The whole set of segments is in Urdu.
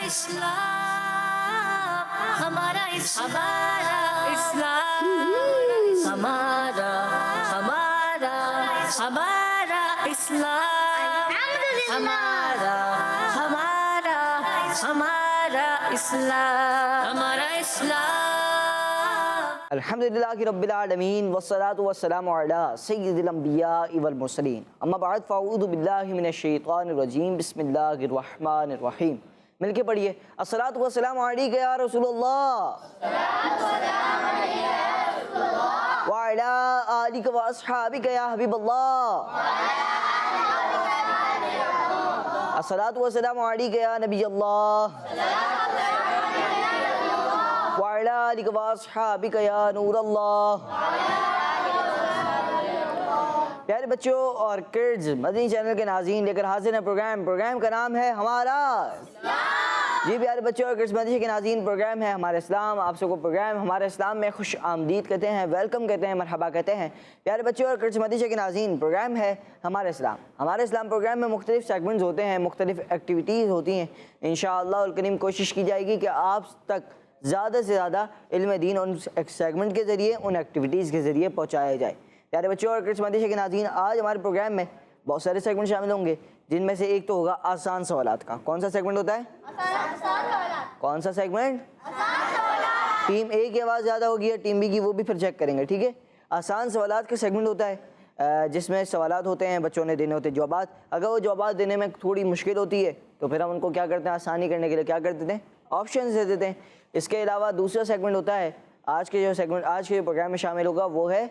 اسلام ہمارا اسلام ہمارا اسلام ہمارا اسلام الحمدللہ رب العالمین والصلاة والسلام علی سید الانبیاء والمرسلین اما بعد فاعوذ باللہ من الشیطان الرجیم بسم اللہ الرحمن الرحیم مل کے پڑھیے الصلاة والسلام علیکہ یا رسول اللہ وعلی آلکہ واصحابکہ یا حبیب اللہ الصلاة والسلام علیکہ یا نبی اللہ وعلی آلکہ واصحابکہ یا نور اللہ۔ پیارے بچوں اور کڈز مدنی چینل کے ناظرین لے کر حاضر ہیں پروگرام کا نام ہے ہمارا جی پیارے بچوں اور کڈز مدنی کے ناظرین پروگرام ہے ہمارا اسلام۔ آپ سب کو پروگرام ہمارا اسلام میں خوش آمدید کہتے ہیں، ویلکم کہتے ہیں، مرحبا کہتے ہیں۔ پیارے بچوں اور کڈز مدنی کے ناظرین پروگرام ہے ہمارا اسلام۔ ہمارا اسلام پروگرام میں مختلف سیگمنٹس ہوتے ہیں، مختلف ایکٹیویٹیز ہوتی ہیں۔ انشاءاللہ الکریم کوشش کی جائے گی کہ آپ تک زیادہ سے زیادہ علم دین ان سیگمنٹ کے ذریعے، ان ایکٹیویٹیز کے ذریعے پہنچایا جائے۔ پیارے بچوں اور کڈز مدنی کے ناظرین آج ہمارے پروگرام میں بہت سارے سیگمنٹ شامل ہوں گے، جن میں سے ایک تو ہوگا آسان سوالات کا۔ کون سا سیگمنٹ ہوتا ہے؟ کون سا سیگمنٹ؟ ٹیم اے کی آواز زیادہ ہوگی یا ٹیم بی کی، وہ بھی پھر چیک کریں گے، ٹھیک ہے۔ آسان سوالات کا سیگمنٹ ہوتا ہے جس میں سوالات ہوتے ہیں، بچوں نے دینے ہوتے ہیں جوابات۔ اگر وہ جوابات دینے میں تھوڑی مشکل ہوتی ہے تو پھر ہم ان کو کیا کرتے ہیں، آسانی کرنے کے لیے کیا کر دیتے ہیں، آپشنز دے دیتے ہیں۔ اس کے علاوہ دوسرا سیگمنٹ ہوتا ہے آج کے پروگرام میں شامل ہوگا، وہ ہے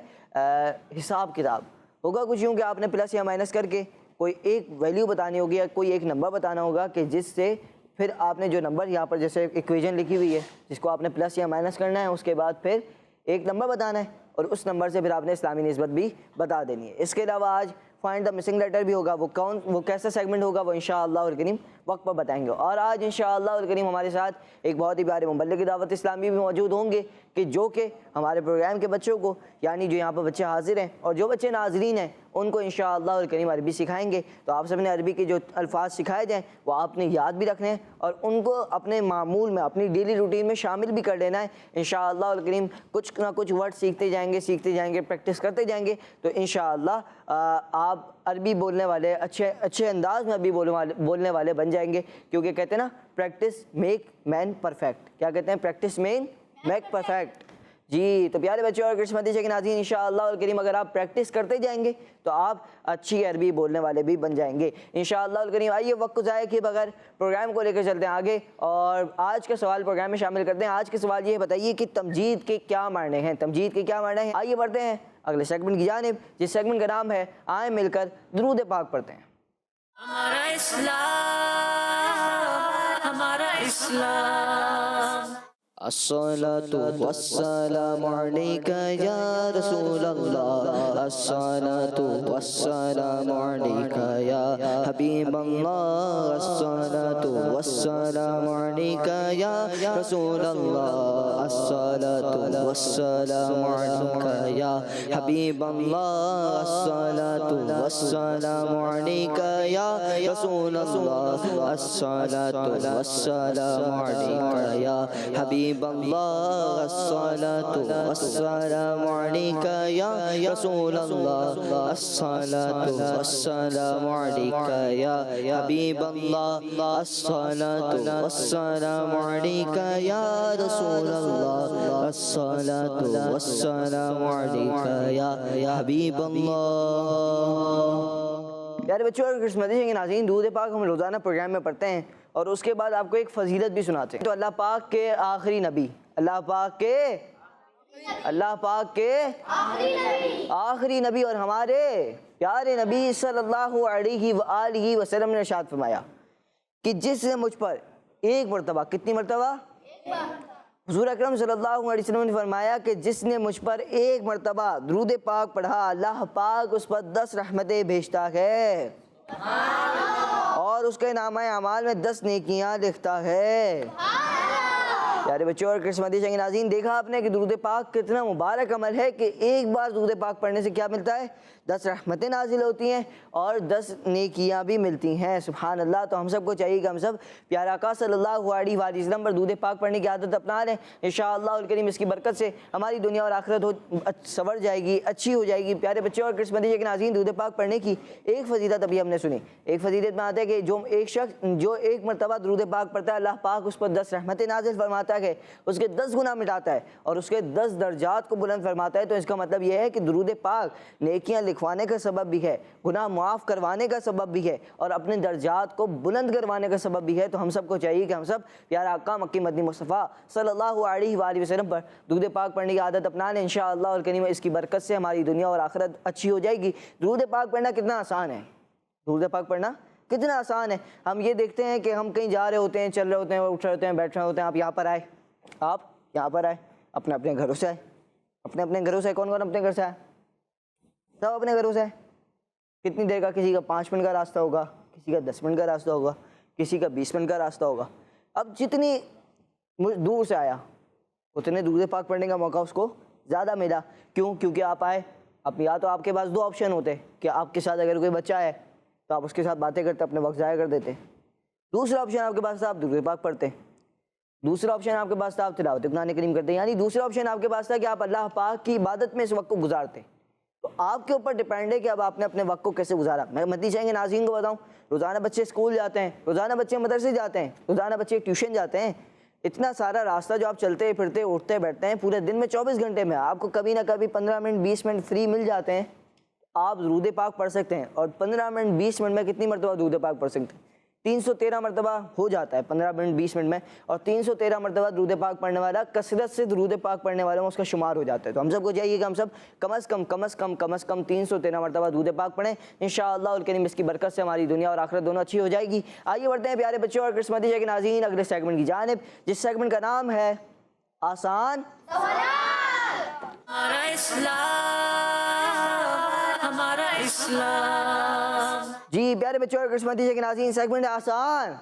حساب کتاب ہوگا۔ کچھ یوں کہ آپ نے پلس یا مائنس کر کے کوئی ایک ویلیو بتانی ہوگی یا کوئی ایک نمبر بتانا ہوگا کہ جس سے پھر آپ نے جو نمبر یہاں پر جیسے ایکویژن لکھی ہوئی ہے جس کو آپ نے پلس یا مائنس کرنا ہے، اس کے بعد پھر ایک نمبر بتانا ہے اور اس نمبر سے پھر آپ نے اسلامی نسبت بھی بتا دینی ہے۔ اس کے علاوہ آج فائنڈ دا مسنگ لیٹر بھی ہوگا۔ وہ کیسا سیگمنٹ ہوگا وہ انشاءاللہ الکریم وقت پر بتائیں گے۔ اور آج انشاءاللہ الکریم ہمارے ساتھ ایک بہت ہی پیارے مبلغ دعوت اسلامی بھی موجود ہوں گے کہ جو کہ ہمارے پروگرام کے بچوں کو، یعنی جو یہاں پر بچے حاضر ہیں اور جو بچے ناظرین ہیں، ان کو انشاءاللہ الکریم عربی سکھائیں گے۔ تو آپ سب نے عربی کے جو الفاظ سکھائے جائیں وہ آپ نے یاد بھی رکھنے ہیں اور ان کو اپنے معمول میں، اپنی ڈیلی روٹین میں شامل بھی کر لینا ہے۔ انشاءاللہ الکریم کچھ نہ کچھ ورڈ سیکھتے جائیں گے، پریکٹس کرتے جائیں گے تو انشاءاللہ آپ عربی بولنے والے اچھے انداز میں عربی بولنے والے بن جائیں گے، کیونکہ کہتے ہیں نا پریکٹس میک مین پرفیکٹ۔ کیا کہتے ہیں؟ Practice make perfect. جی تو پیارے بچوں اور کرسمتی کے ناظرین انشاءاللہ الکریم اگر آپ پریکٹس کرتے جائیں گے تو آپ اچھی عربی بولنے والے بھی بن جائیں گے انشاءاللہ الکریم۔ آئیے وقت کو ضائع کیے بغیر پروگرام کو لے کر چلتے ہیں آگے اور آج کا سوال پروگرام میں شامل کرتے ہیں۔ آج کے سوال یہ بتائیے کہ تمجید کے کیا معنی ہیں؟ تمجید کے کیا معنی ہیں؟ آئیے بڑھتے ہیں اگلے سیگمنٹ کی جانب، جس سیگمنٹ کا نام ہے آئیں مل کر درود پاک پڑھتے ہیں۔ ہمارا اسلام ہمارا اسلام الصلاة والسلام عليك يا رسول الله، الصلاة والسلام عليك يا حبيب الله، الصلاة والسلام عليك يا رسول الله، الصلاة والسلام عليك يا حبيب الله، الصلاة والسلام عليك يا رسول الله، الصلاة والسلام عليك يا حبيب اللہ، الصلاة والسلام علیکہ یا رسول اللہ، الصلاة والسلام علیکہ یا حبیب اللہ، الصلاة والسلام علیکہ یا رسول اللہ، الصلاة والسلام علیکہ یا حبیب اللہ۔ پیارے بچوں اور کرسمتی کے ناظرین، درود پاک ہم روزانہ پروگرام میں پڑھتے ہیں اور اس کے بعد آپ کو ایک فضیلت بھی سناتے ہیں۔ تو اللہ پاک کے آخری نبی، اللہ پاک کے آخری نبی اور ہمارے پیارے نبی صلی اللہ علیہ وآلہ وسلم نے ارشاد فرمایا کہ جس نے مجھ پر ایک مرتبہ، کتنی مرتبہ؟ حضور اکرم صلی اللہ علیہ وسلم نے فرمایا کہ جس نے مجھ پر ایک مرتبہ درود پاک پڑھا، اللہ پاک اس پر 10 رحمتیں بھیجتا ہے اور اس کے نامہ اعمال میں 10 نیکیاں لکھتا ہے۔ پیارے بچوں اور قسمتی کے ناظرین، دیکھا آپ نے کہ درود پاک کتنا مبارک عمل ہے کہ ایک بار درود پاک پڑھنے سے کیا ملتا ہے؟ 10 رحمتیں نازل ہوتی ہیں اور 10 نیکیاں بھی ملتی ہیں۔ سبحان اللہ۔ تو ہم سب کو چاہیے کہ ہم سب پیارے آقا صلی اللہ علیہ وآلہ وسلم پر درود پاک پڑھنے کی عادت اپنا لیں۔ انشاءاللہ الکریم اس کی برکت سے ہماری دنیا اور آخرت سنور جائے گی، اچھی ہو جائے گی۔ پیارے بچوں اور قسمتی کے ناظرین، درود پاک پڑھنے کی ایک فضیلت ابھی ہم نے سنی۔ ایک فضیلت میں آتا ہے کہ جو ایک شخص جو ایک مرتبہ درود پاک پڑھتا ہے، اللہ پاک اس پر 10 رحمتیں نازل فرماتا ہے، اس کے 10 گناہ مٹاتا ہے اور اس کے 10 درجات کو بلند فرماتا ہے۔ تو اس کا مطلب یہ ہے کہ درود پاک نیکیاں لکھوانے کا سبب بھی ہے، گناہ معاف کروانے کا سبب بھی ہے اور اپنے درجات کو بلند کروانے کا سبب بھی ہے۔ تو ہم سب کو چاہیے کہ ہم سب پیارا آقا مکی مدنی مصطفیٰ صلی اللہ علیہ وآلہ وسلم پر درود پاک پڑھنے کی عادت اپنا لیں۔ انشاءاللہ الکریم اس کی برکت سے ہماری دنیا اور آخرت اچھی ہو جائے گی۔ درود پاک پڑھنا کتنا آسان ہے، درود پاک پڑھنا کتنا آسان ہے۔ ہم یہ دیکھتے ہیں کہ ہم کہیں جا رہے ہوتے ہیں، چل رہے ہوتے ہیں، اٹھ رہے ہوتے ہیں، بیٹھ رہے ہوتے ہیں۔ آپ یہاں پر آئے، آپ یہاں پر آئے، اپنے اپنے گھروں سے آئے، اپنے گھروں سے۔ کون کون اپنے گھر سے آئے؟ سب اپنے گھروں سے آئے۔ کتنی دیر کا؟ کسی کا 5 منٹ کا راستہ ہوگا، کسی کا 10 منٹ کا راستہ ہوگا، کسی کا 20 منٹ کا راستہ ہوگا۔ اب جتنی دور سے آیا اتنے درود پاک پڑھنے کا موقع اس کو زیادہ ملا۔ کیوں؟ کیونکہ آپ آئے۔ اب یا تو آپ کے پاس 2 آپشن ہوتے کہ آپ کے ساتھ اگر کوئی بچہ ہے تو آپ اس کے ساتھ باتیں کرتے، اپنے وقت ضائع کر دیتے۔ دوسرا آپشن آپ کے پاس تھا، آپ درود پاک پڑھتے۔ دوسرا آپشن آپ کے پاس تھا، آپ تلاوت قرآن کریم کرتے۔ یعنی دوسرا آپشن آپ کے پاس تھا کہ آپ اللہ پاک کی عبادت میں اس وقت کو گزارتے۔ تو آپ کے اوپر ڈیپینڈ ہے کہ اب آپ نے اپنے وقت کو کیسے گزارا۔ میں مدنی چاہیں گے ناظرین کو بتاؤں، روزانہ بچے اسکول جاتے ہیں، روزانہ بچے مدرسے جاتے ہیں، روزانہ بچے ٹیوشن جاتے ہیں۔ اتنا سارا راستہ جو آپ چلتے پھرتے اٹھتے بیٹھتے ہیں، پورے دن میں 24 گھنٹے میں آپ کو کبھی نہ کبھی 15 منٹ 20 منٹ فری مل جاتے ہیں۔ آپ درود پاک پڑھ سکتے ہیں اور 15 منٹ 20 منٹ میں کتنی مرتبہ درود پاک پڑھ سکتے ہیں؟ 313 مرتبہ ہو جاتا ہے 15 منٹ 20 منٹ میں، اور 313 مرتبہ درود پاک پڑھنے والا کثرت سے درود پاک پڑھنے والوں میں اس کا شمار ہو جاتا ہے۔ تو ہم سب کو چاہیے کہ ہم سب کم از کم 313 مرتبہ درود پاک پڑھیں۔ انشاءاللہ الکریم اس کی برکت سے ہماری دنیا اور آخرت دونوں اچھی ہو جائے گی۔ آئیے بڑھتے ہیں پیارے بچوں اور قسمتی کے ناظرین اگلے سیگمنٹ کی جانب، جس سیگمنٹ کا نام ہے آسان ہمارا اسلام، ہمارا اسلام۔ جی پیارے بچوں اور قسمتی کے ناظرین، سیگمنٹ آسان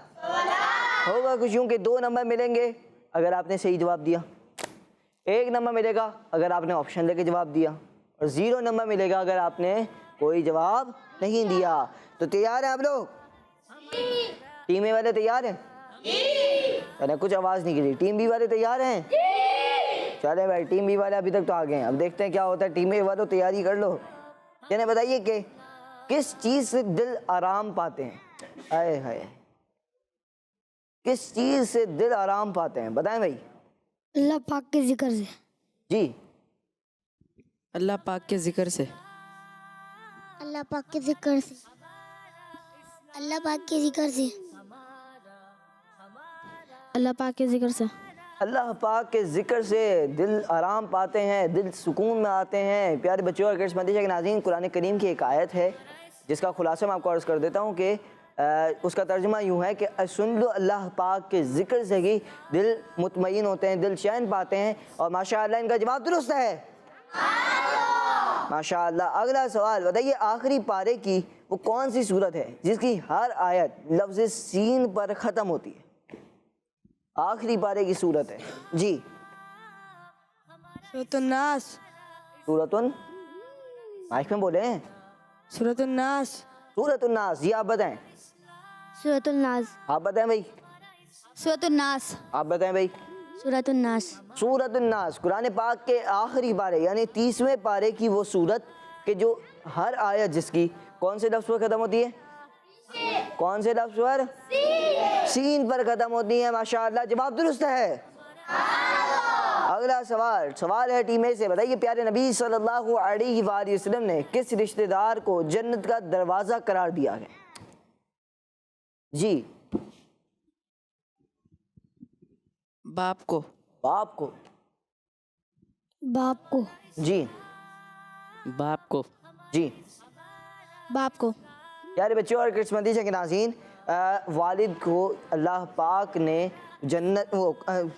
ہوگا کچھ یوں کہ 2 نمبر ملیں گے اگر آپ نے صحیح جواب دیا، 1 نمبر ملے گا اگر آپ نے آپشن لے کے جواب دیا، اور 0 نمبر ملے گا اگر آپ نے کوئی جواب نہیں دیا۔ تو تیار ہیں آپ لوگ؟ ٹیم اے والے تیار ہیں؟ چلیں کچھ آواز نہیں کی۔ ٹیم بی والے تیار ہیں؟ چلے بھائی، ٹیم بی والے ابھی تک تو آگے ہیں، اب دیکھتے ہیں کیا ہوتا ہے۔ ٹیم اے والوں تیاری کر لو۔ یعنی بتائیے کہ کس چیز سے دل آرام پاتے ہیں؟ ہائے ہائے، کس چیز سے دل آرام پاتے ہیں؟ بتائیں بھائی۔ اللہ پاک کے ذکر سے۔ جی اللہ پاک کے ذکر سے۔ اللہ پاک کے ذکر سے۔ اللہ پاک کے ذکر سے۔ اللہ پاک کے ذکر سے۔ اللہ پاک کے ذکر سے دل آرام پاتے ہیں، دل سکون میں آتے ہیں۔ پیارے بچوں اور قسمتی کے ناظرین، قرآن کریم کی ایک آیت ہے جس کا خلاصہ میں آپ کو عرض کر دیتا ہوں کہ اس کا ترجمہ یوں ہے کہ سن لو اللہ پاک کے ذکر سے ہی دل مطمئن ہوتے ہیں، دل چین پاتے ہیں۔ اور ماشاءاللہ ان کا جواب درست ہے، ماشاءاللہ۔ اگلا سوال بتائیے، آخری پارے کی وہ کون سی سورت ہے جس کی ہر آیت لفظ سین پر ختم ہوتی ہے؟ آخری پارے کی سورت ہے جی۔ سورۃ الناس۔ سورۃ مائک میں بولے ہیں؟ سورۃ الناس۔ سورۃ الناس۔ جی آپ بتائیں۔ سورۃ الناس۔ آپ بتائیں بھائی۔ سورۃ الناس۔ آپ بتائیں بھائی۔ سورۃ الناس۔ سورۃ الناس قرآن پاک کے آخری پارے یعنی 30ویں پارے کی وہ سورت کہ جو ہر آیت جس کی کون سے لفظ پر ختم ہوتی ہے؟ کون سے لفظ پر؟ سین پر ختم ہوتی ہے۔ ماشاءاللہ جواب درست ہے۔ اگلا سوال ہے ٹیم اے سے، بتائیے پیارے نبی صلی اللہ علیہ وآلہ وسلم نے کس رشتہ دار کو جنت کا دروازہ قرار دیا ہے؟ جی۔ باپ کو۔ باپ کو۔ باپ کو۔ جی۔ باپ کو۔ جی۔ باپ کو۔ پیارے بچوں اور قسمتی کے ناظرین، والد کو اللہ پاک نے جنت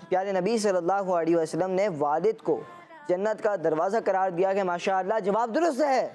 پیارے نبی صلی اللہ علیہ وسلم نے والد کو جنت کا دروازہ قرار دیا کہ ماشاءاللہ جواب درست ہے۔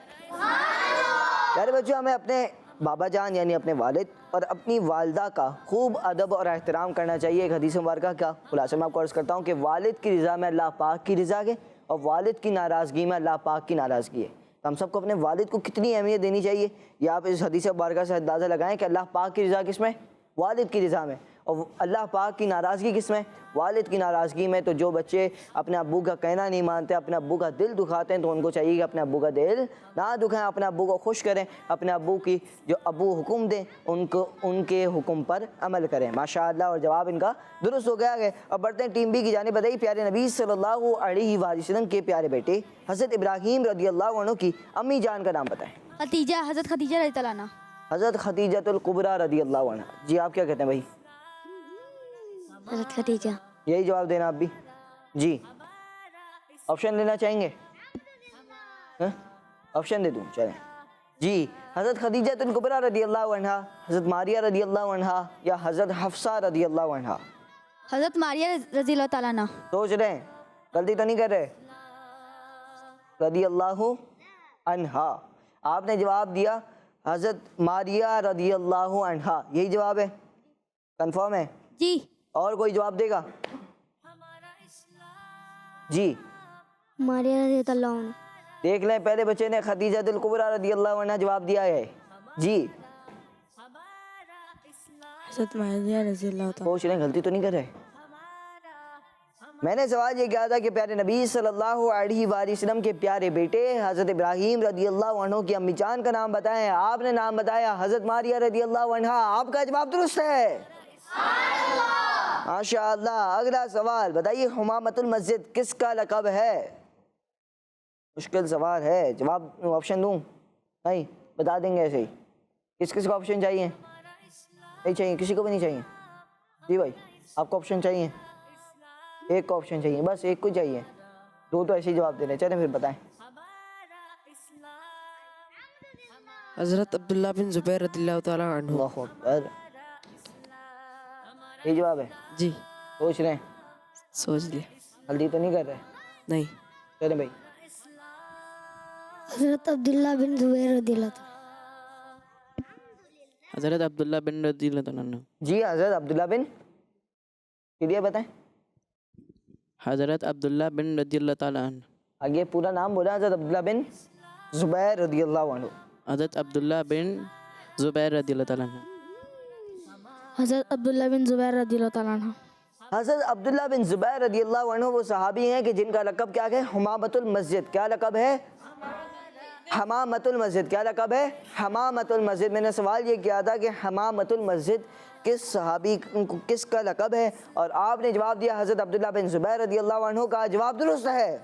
پیارے بچوں، ہمیں اپنے بابا جان یعنی اپنے والد اور اپنی والدہ کا خوب ادب اور احترام کرنا چاہیے۔ ایک حدیث مبارکہ کا خلاصہ میں آپ کو عرض کرتا ہوں کہ والد کی رضا میں اللہ پاک کی رضا ہے اور والد کی ناراضگی میں اللہ پاک کی ناراضگی ہے۔ تو ہم سب کو اپنے والد کو کتنی اہمیت دینی چاہیے، یہ آپ اس حدیث مبارکہ سے اندازہ لگائیں کہ اللہ پاک کی رضا کس میں؟ والد کی رضا میں، اور اللہ پاک کی ناراضگی کس میں؟ والد کی ناراضگی میں۔ تو جو بچے اپنے ابو کا کہنا نہیں مانتے، اپنے ابو کا دل دکھاتے ہیں، تو ان کو چاہیے کہ اپنے ابو کا دل نہ دکھائیں، اپنے ابو کو خوش کریں، اپنے ابو کی جو ابو حکم دیں ان کے حکم پر عمل کریں۔ ماشاءاللہ، اور جواب ان کا درست ہو گیا ہے۔ اب بڑھتے ہیں ٹیم بی کی جانب۔ بتائیے پیارے نبی صلی اللہ علیہ وآلہ وسلم کے پیارے بیٹے حضرت ابراہیم رضی اللہ عنہ کی امی جان کا نام بتائیں۔ خدیجہ، حضرت خدیجہ رضی اللہ عنہ۔ حضرت خدیجۃ الکبریٰ رضی اللہ عنہ۔ جی آپ کیا کہتے ہیں بھائی؟ حضرت خدیجہ۔ یہی جواب دینا آپ بھی؟ جی آپشن لینا چاہیں گے؟ آپشن دے دوں چلیں جی۔ حضرت خدیجۃ الکبریٰ رضی اللہ عنہ، حضرت ماریہ رضی اللہ عنہ، یا حضرت حفصہ رضی اللہ عنہ؟ حضرت ماریہ رضی اللہ تعالیٰ عنہ۔ سوچ رہے ہیں، غلطی تو نہیں کر رہے؟ رضی اللہ عنہا۔ آپ نے جواب دیا حضرت ماریہ رضی اللہ عنہا، یہی جواب ہے؟ کنفرم ہے؟ جی۔ اور کوئی جواب دے گا؟ جی ماریہ رضی اللہ عنہ۔ دیکھ لیں، پہلے بچے نے خدیجۃ الکبریٰ رضی اللہ عنہ جواب دیا ہے۔ جی حضرت ماریہ رضی اللہ تعالیٰ۔ سوچ رہے ہیں، غلطی تو نہیں کر رہے؟ میں نے سوال یہ کیا تھا کہ پیارے نبی صلی اللہ علیہ وآلہ وسلم کے پیارے بیٹے حضرت ابراہیم رضی اللہ عنہ کی امی جان کا نام بتائیں۔ آپ نے نام بتایا حضرت ماریہ رضی اللہ عنہ، آپ کا جواب درست ہے۔ ماشاءاللہ۔ اگلا سوال بتائیے، حمامۃ المسجد کس کا لقب ہے؟ مشکل سوال ہے، جواب آپشن دوں؟ نہیں بتا دیں گے ایسے ہی؟ کس کس کو آپشن چاہیے؟ نہیں چاہیے، کسی کو بھی نہیں چاہیے؟ جی بھائی آپ کو آپشن چاہیے؟ ایک کو آپشن چاہیے، بس ایک کو چاہیے؟ دو تو ایسے ہی جواب دے رہے ہیں، چلیں پھر بتائیں۔ حضرت عبداللہ بن زبیر رضی اللہ تعالیٰ عنہ۔ اللہ اکبر، یہ جواب ہے؟ جی سوچ رہے ہیں؟ سوچ لیا؟ غلطی تو نہیں کر رہے؟ نہیں۔ چلیں بھائی۔ حضرت عبداللہ بن زبیر رضی اللہ تعالیٰ۔ حضرت عبداللہ بن رضی اللہ تعالیٰ عنہ۔ جی حضرت عبداللہ بن کلیئر بتائیں۔ حضرت عبداللہ بن رضی اللہ تعالیٰ عنہ۔ آگے پورا نام بولا، حضرت عبداللہ بن زبیر رضی اللہ عنہ۔ حضرت عبداللہ بن زبیر رضی اللہ تعالیٰ عنہ۔ حضرت عبداللہ بن زبیر رضی اللہ تعالیٰ عنہ۔ حضرت عبداللہ بن زبیر رضی اللہ عنہ وہ صحابی ہیں کہ جن کا لقب کیا ہے؟ حمامۃ المسجد۔ کیا لقب ہے؟ حمامۃ المسجد۔ کیا لقب ہے؟ حمامۃ المسجد۔ میں نے سوال یہ کیا تھا کہ حمامۃ المسجد کس صحابی کس کا لقب ہے، اور آپ نے جواب دیا حضرت عبداللہ بن زبیر رضی اللہ عنہ کا۔ جواب درست ہے۔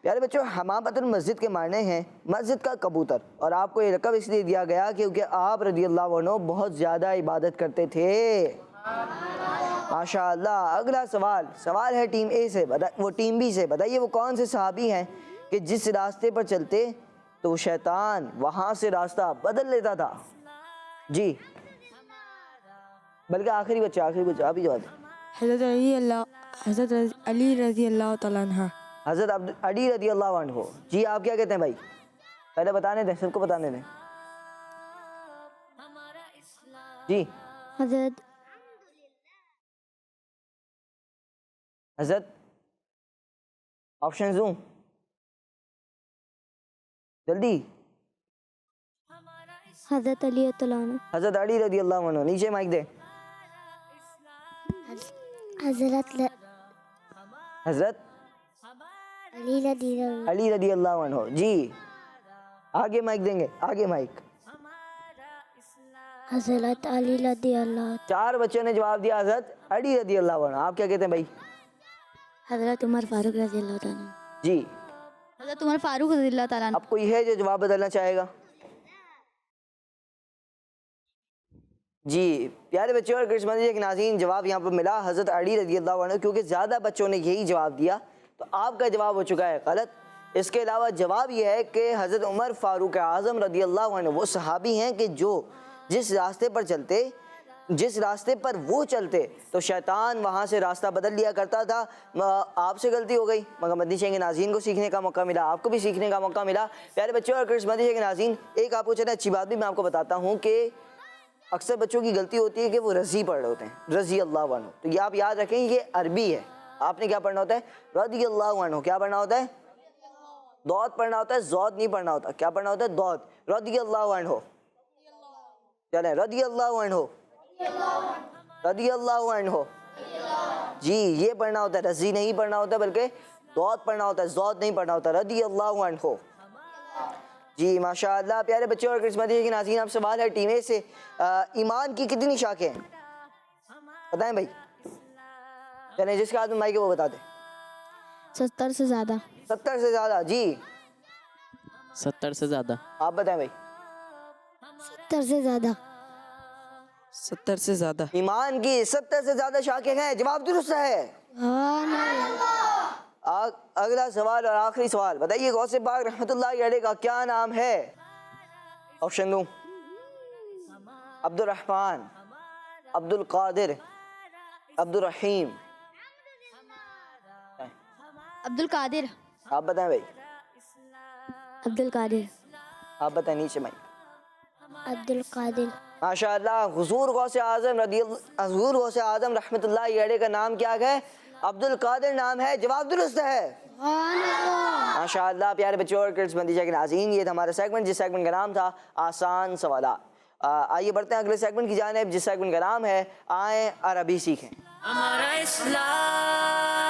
پیارے بچوں، حمامۃ المسجد کے معنی ہیں مسجد کا کبوتر، اور آپ کو یہ لقب اس لیے دیا گیا کیونکہ آپ رضی اللہ عنہ بہت زیادہ عبادت کرتے تھے۔ ماشاءاللہ۔ اگلا سوال ہے ٹیم اے سے، وہ ٹیم بی سے۔ بتائیے وہ کون سے صحابی ہیں کہ جس راستے پر چلتے تو شیطان وہاں سے راستہ بدل لیتا تھا؟ جی بلکہ آخری بچہ آپ ہی جواب دیں۔ حضرت علی رضی اللہ تعالیٰ عنہ۔ حضرت علی رضی اللہ عنہ۔ جی آپ کیا کہتے ہیں بھائی؟ پہلے بتانے دیں، سب کو بتانے دیں۔ جی حضرت آپشن دوں جلدی؟ حضرت علی رضی اللہ عنہ۔ حضرت علی رضی اللہ عنہ۔ نیچے مائک دے۔ حضرت علی رضی اللہ عنہ۔ جی آگے مائک دیں گے، آگے مائک۔ حضرت علی رضی اللہ۔ چار بچوں نے جواب دیا حضرت علی رضی اللہ عنہ۔ آپ کیا کہتے ہیں بھائی؟ حضرت عمر فاروق رضی اللہ تعالیٰ عنہ۔ جی حضرت عمر فاروق رضی اللہ تعالیٰ عنہ۔ اب کوئی ہے جو جواب بدلنا چاہے گا؟ جی پیارے بچوں اور کرسمس کے ناظرین، جواب یہاں پر ملا حضرت علی رضی اللہ عنہ، کیونکہ زیادہ بچوں نے یہی جواب دیا تو آپ کا جواب ہو چکا ہے غلط۔ اس کے علاوہ جواب یہ ہے کہ حضرت عمر فاروق اعظم رضی اللہ عنہ وہ صحابی ہیں کہ جو جس راستے پر چلتے جس راستے پر وہ چلتے تو شیطان وہاں سے راستہ بدل لیا کرتا تھا۔ آپ سے غلطی ہو گئی مگر مدنی چینل کے ناظرین کو سیکھنے کا موقع ملا، آپ کو بھی سیکھنے کا موقع ملا۔ پیارے بچوں اور مدنی چینل کے ناظرین، ایک آپ کو چلے اچھی بات بھی میں آپ کو بتاتا ہوں کہ اکثر بچوں کی غلطی ہوتی ہے کہ وہ رضی پڑھ رہے ہوتے ہیں، رضی اللہ عنہ۔ تو یہ آپ یاد رکھیں یہ عربی ہے، آپ نے کیا پڑھنا ہوتا ہے؟ رضی اللہ عنہ۔ کیا پڑھنا ہوتا ہے؟ ضاد پڑھنا ہوتا ہے، ضاد نہیں پڑھنا ہوتا۔ کیا پڑھنا ہوتا ہے؟ ضاد۔ رضی اللہ عنہ، چلیں رضی اللہ عنہ، رضی اللہ عنہ، جی یہ پڑھنا ہوتا ہے، رضی نہیں پڑھنا ہوتا بلکہ ضاد پڑھنا ہوتا ہے، ضاد نہیں پڑھنا ہوتا، رضی اللہ عنہ۔ جی ماشاءاللہ پیارے بچوں اور کرسمتی کے ناظرین، آپ سوال ہے ٹیم اے سے، ایمان کی کتنی شاخیں ہیں بتائیں بھائی؟ چلیں جس کا ہاتھ میں مائک ہے وہ بتا دیں۔ 70 سے زیادہ۔ 70 سے زیادہ، جی 70 سے زیادہ۔ آپ بتائیں بھائی۔ 70 سے زیادہ۔ 70 سے زیادہ۔ ایمان کی 70 سے زیادہ شاخیں ہیں، جواب درست ہے۔ اگلا سوال اور آخری سوال، بتائیے غوث پاک رحمۃ اللہ علیہ کا کیا نام ہے؟ آپشن دوں، عبد الرحمن، عبد القادر، عبد الرحیم۔ عبد القادر۔ آپ بتائیں بھائی۔ عبد القادر۔ آپ بتائیں نیچے میں۔ عبد القادر۔ ماشاءاللہ حضور غوث اعظم حضور غوث اعظم رحمۃ اللہ علیہ کا نام کیا ہے؟ عبد القادر نام ہے، جواب درست ہے۔ ماشاءاللہ پیارے بچوں اور کرڈز مندیشہ کے ناظرین، یہ تھا ہمارا سیگمنٹ جس سیگمنٹ کا نام تھا آسان سوالات۔ آئیے بڑھتے ہیں اگلے سیگمنٹ کی جانب جس سیگمنٹ کا نام ہے آئیں عربی سیکھیں۔ ہمارا اسلام،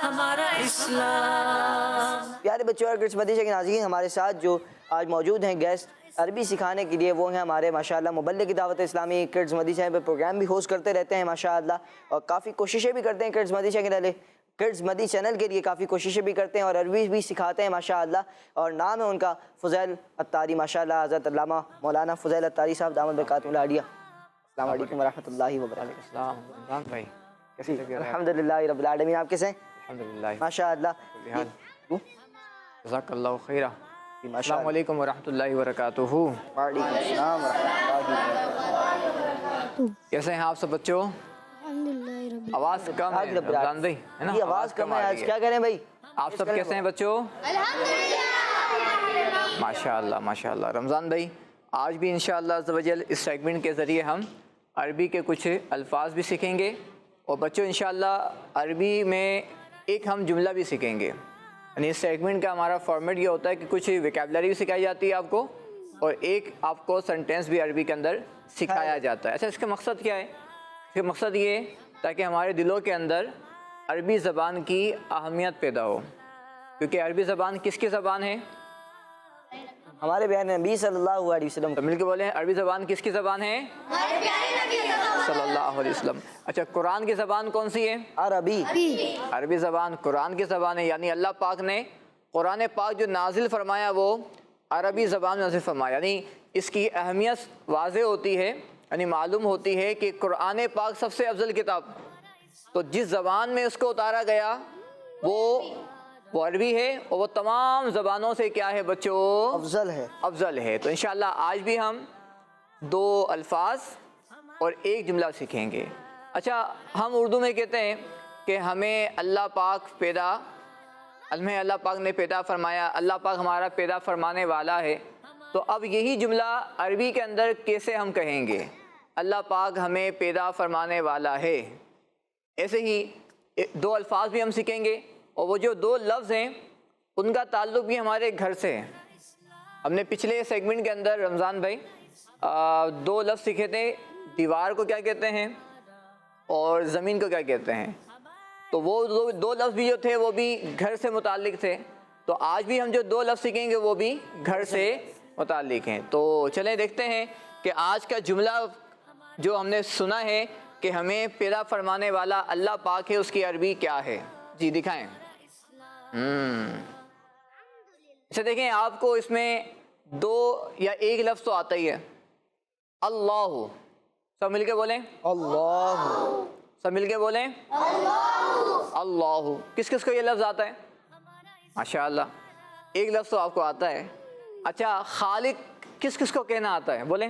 ہمارا اسلام۔ پیارے بچوں اور کرڈز مندیشہ کے ناظرین، ہمارے ساتھ جو آج موجود ہیں گیسٹ عربی سکھانے کے لیے، وہ ہیں ہمارے ماشاءاللہ مبلغ کی دعوت اسلامی کرڈز مدیشہ پہ پروگرام بھی ہوسٹ کرتے رہتے ہیں ماشاءاللہ، اور کافی کوششیں بھی کرتے ہیں کرڈز مدیشہ کے لیے، کرڈز مدی چینل کے لیے کافی کوششیں بھی کرتے ہیں اور عربی بھی سکھاتے ہیں ماشاءاللہ، اور نام ہے ان کا فضیل الطاری ماشاءاللہ، حضرت علامہ مولانا فضیل الطاری صاحب دامت برکاتہ العالیہ۔ السلام علیکم ورحمۃ اللہ وبرکاتہ۔ السلام رمضان بھائی کیسے لگے رہا ہے؟ الحمدللہ رب العالمین، آپ کیسے ہیں؟ الحمدللہ ماشاءاللہ۔ جزاک اللہ خیرہ۔ السلام علیکم ورحمۃ اللہ وبرکاتہ۔ وعلیکم السلام ورحمۃ اللہ۔ کیسے ہیں آپ سب بچوں؟ الحمدللہ رب آواز کم ہے رمضان بھائی، ہے نا؟ یہ آواز کم ہے، آ آج رہی کیا کریں بھائی؟ آپ سب کیسے ہیں بچوں؟ ماشاءاللہ ماشاءاللہ۔ رمضان بھائی آج بھی انشاءاللہ عز و جل اس سیگمنٹ کے ذریعے ہم عربی کے کچھ الفاظ بھی سیکھیں گے، اور بچوں انشاءاللہ عربی میں ایک ہم جملہ بھی سیکھیں گے۔ یعنی اس سیگمنٹ کا ہمارا فارمیٹ یہ ہوتا ہے کہ کچھ ویکیبلری بھی سکھائی جاتی ہے آپ کو، اور ایک آپ کو سنٹینس بھی عربی کے اندر سکھایا جاتا ہے۔ اچھا، اس کا مقصد کیا ہے؟ اس کا مقصد یہ ہے تاکہ ہمارے دلوں کے اندر عربی زبان کی اہمیت پیدا ہو، کیونکہ عربی زبان کس کی زبان ہے؟ ہمارے پیارے نبی صلی اللہ علیہ وسلم۔ تو مل کے بولیں، عربی زبان کس کی زبان ہے؟ صلی اللہ علیہ وسلم۔ اچھا، قرآن کی زبان کون سی ہے؟ عربی۔ عربی زبان قرآن کی زبان ہے، یعنی اللہ پاک نے قرآن پاک جو نازل فرمایا وہ عربی زبان میں نازل فرمایا، یعنی اس کی اہمیت واضح ہوتی ہے، یعنی معلوم ہوتی ہے کہ قرآن پاک سب سے افضل کتاب، تو جس زبان میں اس کو اتارا گیا وہ عربی ہے، اور وہ تمام زبانوں سے کیا ہے بچوں؟ افضل ہے۔ افضل ہے۔ تو انشاءاللہ آج بھی ہم 2 الفاظ اور ایک جملہ سیکھیں گے۔ اچھا، ہم اردو میں کہتے ہیں کہ ہمیں اللہ پاک نے پیدا فرمایا، اللہ پاک ہمارا پیدا فرمانے والا ہے، تو اب یہی جملہ عربی کے اندر کیسے ہم کہیں گے؟ اللہ پاک ہمیں پیدا فرمانے والا ہے۔ ایسے ہی 2 الفاظ بھی ہم سیکھیں گے، اور وہ جو 2 لفظ ہیں ان کا تعلق بھی ہمارے گھر سے ہے۔ ہم نے پچھلے سیگمنٹ کے اندر رمضان بھائی 2 لفظ سیکھے تھے، دیوار کو کیا کہتے ہیں اور زمین کو کیا کہتے ہیں، تو وہ 2 لفظ بھی جو تھے وہ بھی گھر سے متعلق تھے، تو آج بھی ہم جو 2 لفظ سیکھیں گے وہ بھی گھر سے متعلق ہیں۔ تو چلیں دیکھتے ہیں کہ آج کا جملہ جو ہم نے سنا ہے کہ ہمیں پیدا فرمانے والا اللہ پاک ہے، اس کی عربی کیا ہے؟ جی دکھائیں۔ اچھا دیکھیں، آپ کو اس میں 2 یا 1 لفظ تو آتا ہی ہے، اللہ۔ سب مل کے بولیں اللہ۔ سب مل کے بولیں اللہ۔ کس کس کو یہ لفظ آتا ہے؟ ماشاءاللہ 1 لفظ تو آپ کو آتا ہے۔ اچھا، خالق کس کس کو کہنا آتا ہے؟ بولیں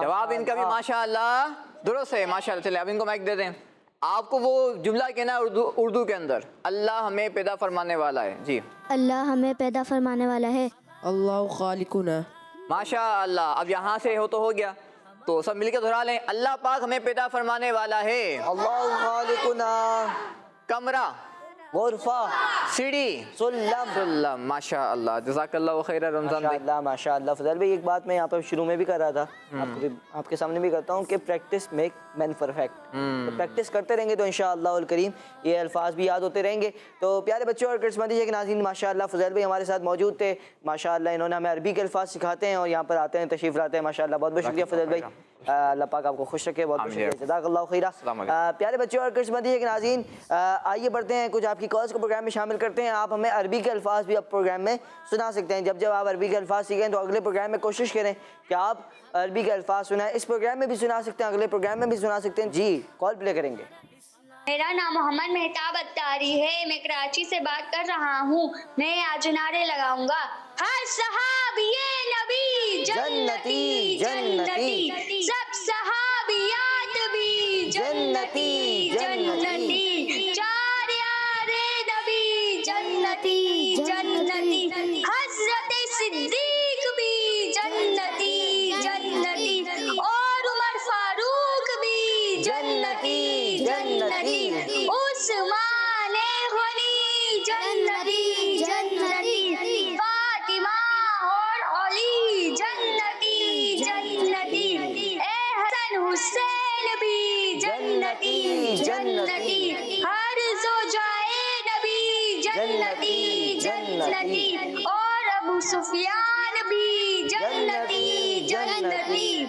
جواب ان کا بھی ماشاءاللہ درست ہے، ماشاءاللہ. چلے اب ان کو مائک دے دیں. آپ کو وہ جملہ کہنا ہے اردو کے اندر، اللہ ہمیں پیدا فرمانے والا ہے. جی اللہ ہمیں پیدا فرمانے والا ہے. اللہ خالقنا. ماشاءاللہ. اب یہاں سے ہو تو ہو گیا، تو سب مل کے دہرا لیں. اللہ پاک ہمیں پیدا فرمانے والا ہے. اللہ خالقنا. کمرہ، غرفہ، سیڑھی، سلم. سلم. ماشاءاللہ. جزاک اللہ خیر. رمضان بھائی ماشاءاللہ ماشاءاللہ. فضل بھائی ایک بات میں یہاں پر شروع میں بھی کر رہا تھا، آپ کے سامنے بھی کرتا ہوں کہ پریکٹس میک مین پرفیکٹ. تو پریکٹس کرتے رہیں گے تو انشاءاللہ الکریم یہ الفاظ بھی یاد ہوتے رہیں گے. تو پیارے بچوں اور کرسمتی جی کے ناظرین، ماشاءاللہ فضل بھائی ہمارے ساتھ موجود تھے. ماشاءاللہ انہوں نے ہمیں عربی کے الفاظ سکھاتے ہیں اور یہاں پر آتے ہیں، تشریف لاتے ہیں. ماشاءاللہ بہت بہت شکریہ فضل بھائی. اللہ پاک آپ کو خوش رکھے. بہت بہت شکریہ. جزاک اللہ خیرہ. پیارے بچوں اور کرسمتی جی کے ناظرین، آئیے بڑھتے ہیں، کچھ آپ کی کالز کو پروگرام میں شامل کرتے ہیں. آپ ہمیں عربی کے الفاظ بھی اب پروگرام میں سنا سکتے ہیں. جب آپ عربی کے الفاظ سیکھیں تو اگلے پروگرام میں کوشش کریں کہ آپ عربی کے الفاظ سنائیں. اس پروگرام میں بھی سنا سکتے ہیں، اگلے پروگرام میں بھی سنا سکتے ہیں. جی کال پلے کریں گے. میرا نام محمد مہتاب اتاری ہے، میں کراچی سے بات کر رہا ہوں. میں آج نعرے لگاؤں گا، ہر صحابی نبی جنتی جنتی، سب صحابیات بھی جنتی جنتی، چار یار نبی جنتی جنتی، حضرت صدیق بھی جنتی جنتی، اور عمر فاروق بھی جنتی جنتی، عثمان غنی جنتی جنتی، فاطمہ اور علی جنتی جنتی، اے حسن حسین بھی جنتی جنتی، ہر زوجائے نبی جنتی جنتی، اور ابو سفیان بھی جنتی جنتی.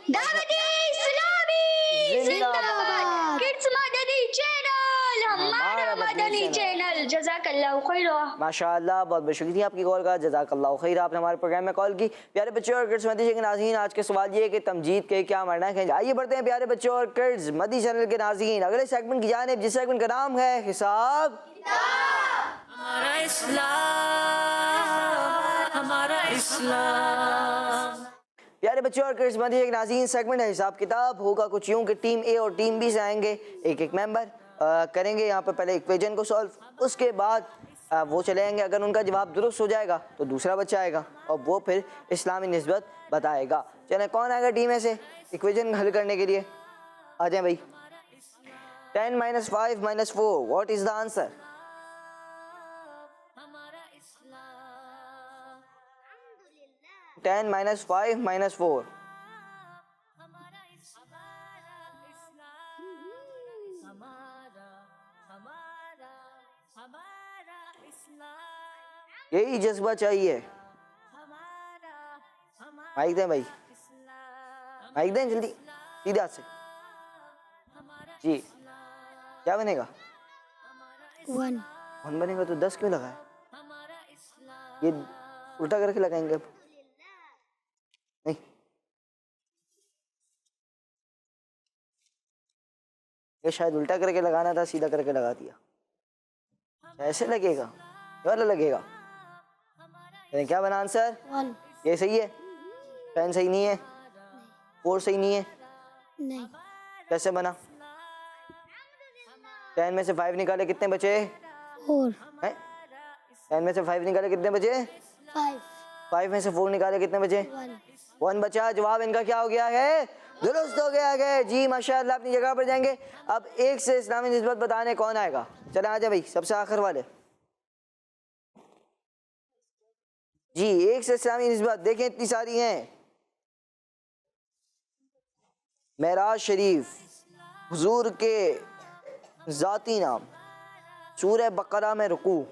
دعوت اسلامی زندہ باد. کڈس مدنی چینل ہمارا مدنی چینل. جزاک اللہ خیر. ماشاءاللہ بہت بہت شکریہ آپ کی کال کا. جزاک اللہ خیر. آپ نے ہمارے پروگرام میں کال کی. پیارے بچوں اور کرڈس مدنی کے ناظرین، آج کے سوال یہ ہے کہ تمجید کے کیا معنی ہے. آئیے بڑھتے ہیں پیارے بچوں اور کرڈس مدنی چینل کے ناظرین اگلے سیگمنٹ کی جانب، جس سیگمنٹ کا نام ہے حساب. ہمارا اسلام، ہمارا اسلام. پیارے بچوں اور کرڈس مدنی کے ناظرین، سیگمنٹ ہے حساب کتاب. ہوگا کچھ یوں کہ ٹیم اے اور ٹیم بی سے آئیں گے، ایک ایک ممبر کریں گے یہاں پر پہلے ایکویجن کو سولو. اس کے بعد وہ چلے آئیں گے، اگر ان کا جواب درست ہو جائے گا تو دوسرا بچہ آئے گا اور وہ پھر اسلامی نسبت بتائے گا. چلیں کون آئے گا ٹیم میں سے ایکویجن حل کرنے کے لیے؟ آ جائیں بھائی. 10 - 5 - 4 واٹ از دا آنسر؟ 10 - 5 - 4. یہی جذبہ چاہیے. مائک دیں بھائی، مائک دیں جلدی سیدھے ہاتھ سے. جی کیا بنے گا؟ 1. 1 بنے گا. تو 10 کیوں لگا ہے؟ یہ الٹا کر کے لگائیں گے اب نہیں. یہ شاید الٹا کر کے لگانا تھا، سیدھا کر کے لگا دیا. ایسے لگے گا یہ والا لگے گا. کیا بنا آنسر؟ 1. یہ صحیح ہے. 10 صحیح نہیں ہے. 4 صحیح نہیں ہے. نہیں. کیسے بنا؟ 10 میں سے 5 نکالے کتنے بچے؟ 4. 10 میں سے 5 نکالے کتنے بچے؟ 5. 5 میں سے 4 نکالے کتنے بچے؟ 1 بچا. جواب ان کا کیا ہو گیا ہے؟ درست ہو گیا ہے. جی ماشاءاللہ اپنی جگہ پر جائیں گے. اب ایک سے اسلامی نسبت بتانے کون آئے گا؟ چلیں آ جائیں بھائی، سب سے آخر والے. جی ایک سے اسلامی نسبت دیکھیں اتنی ساری ہیں. معراج شریف، حضور کے ذاتی نام، سورہ بقرہ میں رکوع،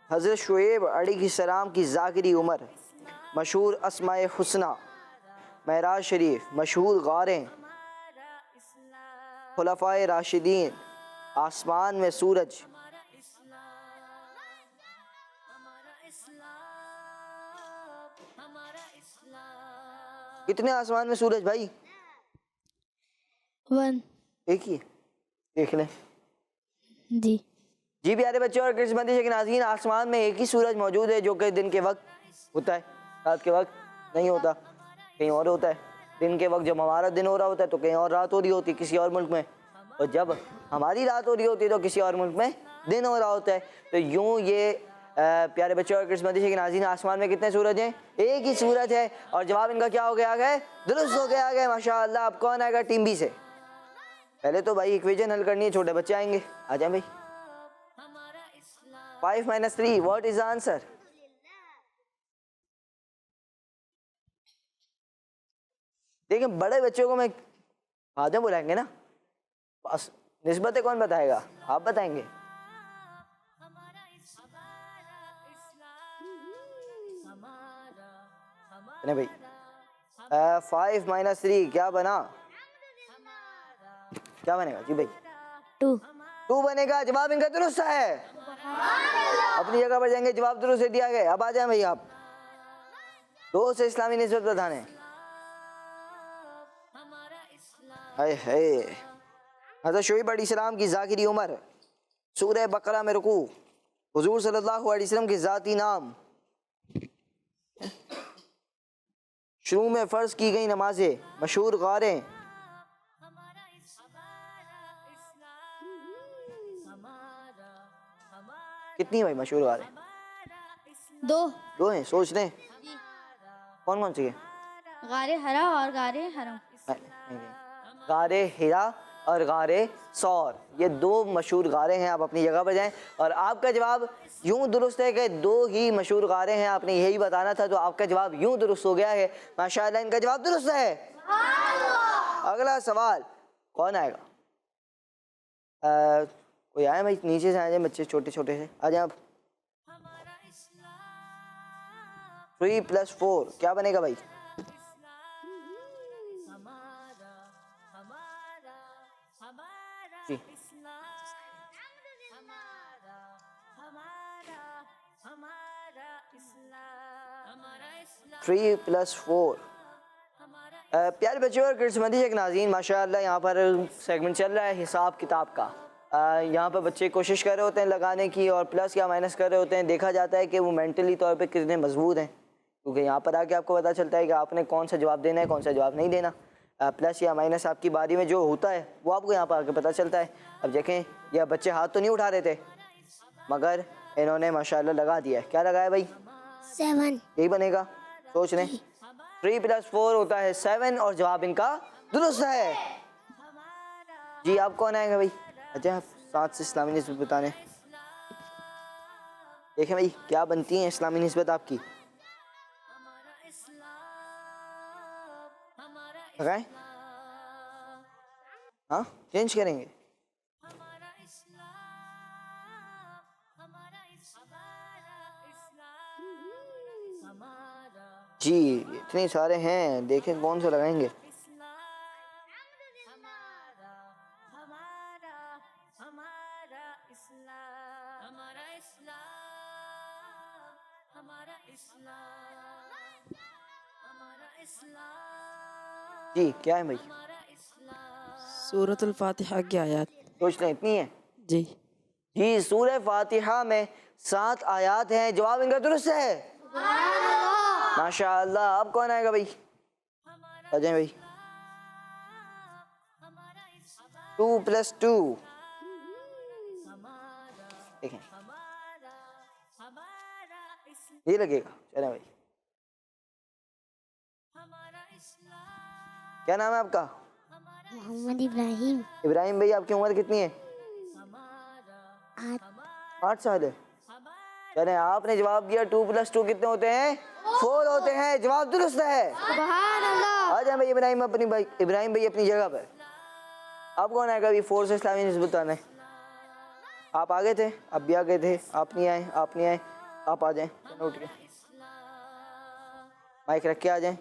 حضرت شعیب علیہ السلام کی ظاہری عمر، مشہور اسماء حسنہ، معراج شریف، مشہور غاریں، خلفائے راشدین، آسمان میں سورج. کتنے آسمان میں سورج بھائی؟ 1. ایک ہی. دیکھ لیں. جی. جی پیارے بچوں اور کرڈس مدنی کے ناظرین، آسمان میں ایک ہی سورج موجود ہے جو کہ دن کے وقت ہوتا ہے، رات کے وقت نہیں ہوتا. کہیں اور ہوتا ہے. دن کے وقت جب ہمارا دن ہو رہا ہوتا ہے تو کہیں اور رات ہو رہی ہوتی ہے کسی اور ملک میں, اور جب ہماری رات ہو رہی ہوتی ہے تو کسی اور ملک میں دن ہو رہا ہوتا ہے. تو یوں یہ پیارے بچوں اور کرسمتی کے ناظرین, آسمان میں کتنے سورج ہیں؟ ایک ہی سورج ہے. اور جواب ان کا کیا ہو گیا آگے؟ درست ہو گیا آگے. ماشاءاللہ. اب کون آئے گا ٹیم بی سے؟ پہلے تو بھائی ایکویجن حل کرنی ہے, چھوٹے بچے آئیں گے. آ جائیں بھائی. 5 - 3 what is the answer؟ دیکھیں بڑے بچوں کو میں فادر بلائیں گے نا, نسبتیں کون بتائے گا؟ آپ بتائیں گے. نہیں بھائی 5 - 3 کیا بنا؟ کیا بنے گا جی بھائی؟ 2 بنے گا. جواب ان کا درست ہے. اپنی جگہ پر جائیں گے, جواب درست سے دیا گیا. اب آ جائیں بھائی آپ 2 سے اسلامی نسبت بتانے. ہائے ہائے. حضرت شعیب علیہ السلام کی ذاکری عمر, سورہ بقرہ میں رکوع, حضور صلی اللہ علیہ وسلم کے ذاتی نام, شروع میں فرض کی گئی نمازیں, مشہور غاریں. کتنی بھائی مشہور غاریں؟ 2 ہیں. سوچ لیں کون کون سی ہے؟ غار ہرا اور غار حرم. غار ہرا اور غار ثور, یہ 2 مشہور غاریں ہیں. آپ اپنی جگہ پر جائیں. اور آپ کا جواب یوں درست ہے کہ 2 ہی مشہور غاریں ہیں. آپ نے یہی بتانا تھا, تو آپ کا جواب یوں درست ہو گیا ہے. ماشاءاللہ ان کا جواب درست ہے. اگلا سوال کون آئے گا؟ کوئی آئے بھائی, نیچے سے آ جائیں بچے چھوٹے چھوٹے سے. آ جائیں آپ. 3 + 4 کیا بنے گا بھائی؟ جی 3 + 4. پیارے بچوں اور کرسمتی ایک ناظرین, ماشاءاللہ یہاں پر سیگمنٹ چل رہا ہے حساب کتاب کا. یہاں پر بچے کوشش کر رہے ہوتے ہیں لگانے کی, اور پلس یا مائنس کر رہے ہوتے ہیں. دیکھا جاتا ہے کہ وہ مینٹلی طور پہ کتنے مضبوط ہیں, کیونکہ یہاں پر آ کے آپ کو پتہ چلتا ہے کہ آپ نے کون سا جواب دینا ہے, کون سا جواب نہیں دینا. پلس یا مائنس آپ کی باری میں جو ہوتا ہے وہ آپ کو یہاں پر آ کے پتہ چلتا ہے. اب دیکھیں یہ بچے ہاتھ تو نہیں اٹھا رہے تھے, مگر انہوں نے ماشاءاللہ لگا دیا ہے. کیا لگایا بھائی؟ 7. یہی بنے گا. سوچ لیں 3 + 4 ہوتا ہے 7, اور جواب ان کا درست ہے. جی آپ کون آئے گا بھائی؟ اچھا آپ 7 سے اسلامی نسبت بتانے. دیکھیں بھائی کیا بنتی ہیں اسلامی نسبت آپ کی. لگائیں, ہاں چینج کریں گے. جی اتنے سارے ہیں, دیکھیں کون سے لگائیں گے. جی کیا ہے بھائی؟ سورۃ الفاتحہ کی آیات. سوچ لیں اتنی ہے. جی جی سورہ فاتحہ میں 7 آیات ہیں. جواب ان کا درست ہے. ماشاءاللہ. اب کون آئے گا بھائی؟ آ جائیں بھائی. 2 + 2 دیکھیں یہ لگے گا. چلیں بھائی. کیا نام ہے آپ کا؟ محمد ابراہیم. ابراہیم بھائی آپ کی عمر کتنی ہے؟ 8 سال ہے. چلیں آپ نے جواب دیا 2 + 2 کتنے ہوتے ہیں؟ 4 ہوتے ہیں. جواب درست ہے. سبحان اللہ. آ جائیں بھائی ابراہیم ابراہیم بھائی اپنی جگہ پر. آپ کون آئے گا ابھی 4 سے اسلامی نسبت آنے؟ آپ آگے تھے, آپ بھی آگے تھے, آپ نہیں آئے, آپ نہیں آئے. آپ آ جائیں, اٹھ کے مائک رکھ کے آ جائیں.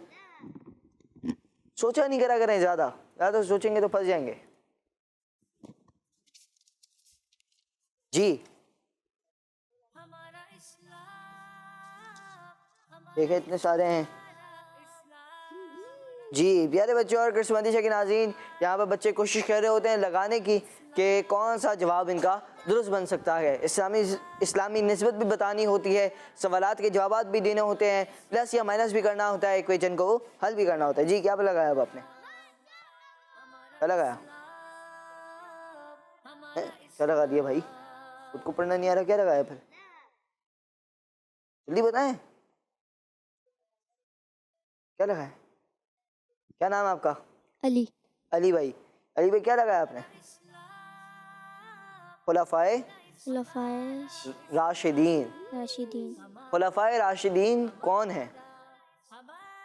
سوچا نہیں کرا کریں زیادہ سوچیں گے تو پھنس جائیں گے. جی دیکھیں اتنے سارے ہیں. جی پیارے بچوں اور کرسمس مدیشہ کے ناظرین، یہاں پر بچے کوشش کر رہے ہوتے ہیں لگانے کی کہ کون سا جواب ان کا درست بن سکتا ہے۔ اسلامی نسبت بھی بتانی ہوتی ہے، سوالات کے جوابات بھی دینے ہوتے ہیں، پلس یا مائنس بھی کرنا ہوتا ہے، ایکویشن کو حل بھی کرنا ہوتا ہے۔ جی کیا لگایا اب آپ نے؟ کیا لگایا؟ کیا لگا دیا بھائی؟ خود کو پڑھنا نہیں آ رہا، کیا لگایا پھر؟ جلدی بتائیں کیا لگایا؟ کیا نام ہے آپ کا؟ علی علی بھائی۔ علی بھائی کیا لگایا آپ نے؟ خلفائے خلفائے راشدین۔ راشدین۔ خلفائے راشدین کون ہیں؟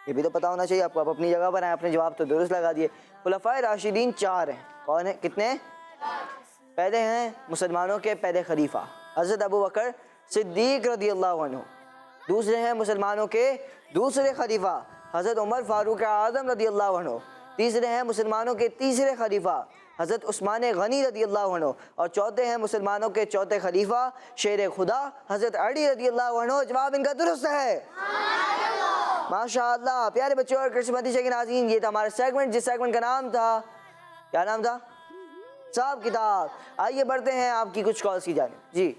یہ بھی تو پتا ہونا چاہیے آپ کو، آپ اپنی جگہ پر ہیں، اپنے جواب تو درست لگا دیے۔ خلفائے راشدین 4 ہیں۔ کون ہیں؟ کتنے؟ پہلے ہیں مسلمانوں کے پہلے خلیفہ حضرت ابو بکر صدیق رضی اللہ عنہ، دوسرے ہیں مسلمانوں کے دوسرے خلیفہ حضرت عمر فاروق اعظم رضی اللہ عنہ، تیسرے ہیں مسلمانوں کے تیسرے خلیفہ حضرت عثمان غنی رضی اللہ عنہ، اور چوتھے ہیں مسلمانوں کے چوتھے خلیفہ شیر خدا حضرت علی رضی اللہ عنہ۔ جواب ان کا درست ہے، ماشاءاللہ۔ پیارے بچوں اور کرسمس مدیشہ کے ناظرین، یہ تھا ہمارا سیگمنٹ، جس سیگمنٹ کا نام تھا، کیا نام تھا؟ صاحب کتاب۔ آئیے بڑھتے ہیں آپ کی کچھ کالز کی جانب۔ جی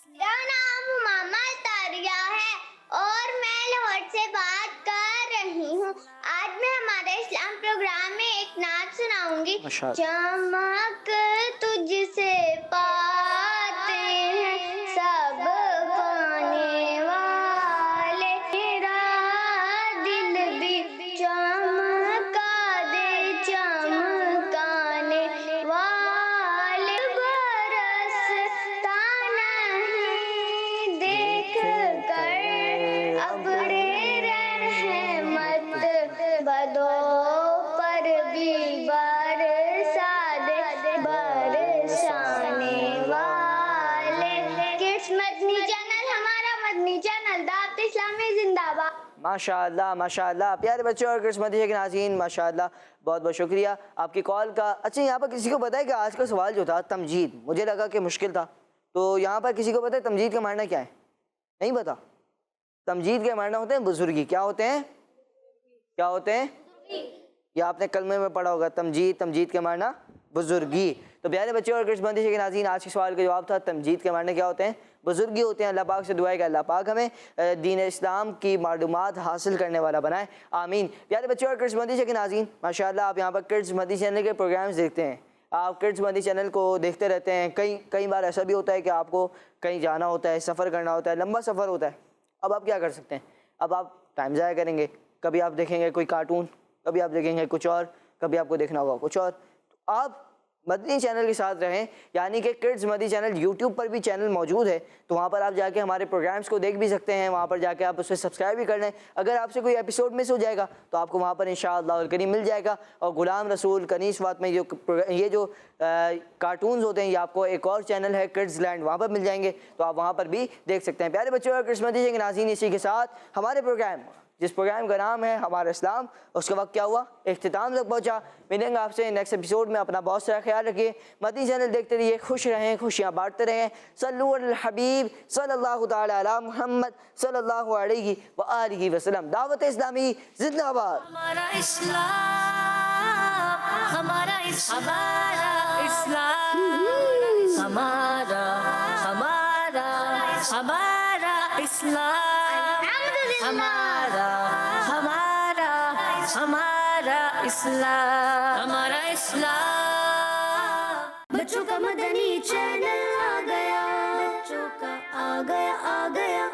میرا نام ماما تاریہ ہے اور میں لاہور سے بات کر رہی ہوں۔ آج میں ہمارے اسلام پروگرام میں ایک نعت سناؤں گی۔ چمک تجھ سے پاتے ہیں سب پانے والے، تیرا دل بھی چمکا دے چمکانے والے، برستا نہیں دیکھ کر ابرِ رحمت، بدوں پر بھی برسا دے برسانے والے۔ کڈس مدنی چینل، ہمارا مدنی چینل دعوت اسلامی زندہ باد۔ ماشاءاللہ ماشاءاللہ۔ پیارے بچوں اور کرسمس مدیشہ کے ناظرین، ماشاءاللہ بہت بہت شکریہ آپ کی کال کا۔ اچھا یہاں پر کسی کو پتہ ہے کہ آج کا سوال جو تھا تمجید، مجھے لگا کہ مشکل تھا، تو یہاں پر کسی کو پتہ ہے تمجید کا معنی کیا ہے؟ نہیں پتا؟ تمجید کے معنی ہوتے ہیں بزرگی۔ کیا ہوتے ہیں؟ کیا ہوتے ہیں؟ یہ آپ نے کلمے میں پڑھا ہوگا، تمجید، تمجید کے معنی بزرگی۔ تو پیارے بچوں اور کرسمس مدیشہ کے ناظرین، آج کے سوال کا جواب تھا تمجید کے معنی کیا ہوتے ہیں؟ بزرگی ہوتے ہیں۔ اللہ پاک سے دعا ہے کہ اللہ پاک ہمیں دین اسلام کی معلومات حاصل کرنے والا بنائے، آمین۔ پیارے بچوں اور کرسمس مدیشہ کے ناظرین، ماشاءاللہ آپ یہاں پر کرسمس مدیشہ چینل کے پروگرامز دیکھتے ہیں، آپ کرسمس مدیشہ چینل کو دیکھتے رہتے ہیں۔ کئی بار ایسا بھی ہوتا ہے کہ آپ کو کہیں جانا ہوتا ہے، سفر کرنا ہوتا ہے، لمبا سفر ہوتا ہے، اب آپ کیا کر سکتے ہیں؟ اب آپ ٹائم ضائع کریں گے، کبھی آپ دیکھیں گے کوئی کارٹون، کبھی آپ دیکھیں گے کچھ اور، کبھی آپ کو دیکھنا ہوگا کچھ اور۔ تو آپ مدنی چینل کے ساتھ رہیں، یعنی کہ کڈز مدنی چینل یوٹیوب پر بھی چینل موجود ہے، تو وہاں پر آپ جا کے ہمارے پروگرامز کو دیکھ بھی سکتے ہیں، وہاں پر جا کے آپ اس پہ سبسکرائب بھی کر لیں۔ اگر آپ سے کوئی ایپیسوڈ مس ہو جائے گا تو آپ کو وہاں پر انشاءاللہ الکریم مل جائے گا، اور غلام رسول کنیس فاطمہ یہ جو کارٹونز ہوتے ہیں، یہ آپ کو ایک اور چینل ہے کڈز لینڈ، وہاں پر مل جائیں گے، تو آپ وہاں پر بھی دیکھ سکتے ہیں۔ پیارے بچوں اور کرسمس مدیشہ کے ناظرین، اسی کے ساتھ ہمارے پروگرام، جس پروگرام کا نام ہے ہمارا اسلام، اس کا وقت کیا ہوا؟ اختتام تک پہنچا۔ ملیں گے آپ سے نیکسٹ ایپیسوڈ میں، اپنا بہت سارا خیال رکھیے، مدنی چینل دیکھتے رہیے، خوش رہیں، خوشیاں بانٹتے رہیں۔ صلو علی الحبیب صلی اللہ تعالی علی محمد صلی اللہ علیہ وآلہ وسلم۔ دعوت اسلامی زندہ باد۔ ہمارا اسلام، ہمارا اسلام، ہمارا اسلام، ہمارا اسلام، ہمارا اسلام۔ بچوں کا مدنی چینل آ گیا، بچوں کا آ گیا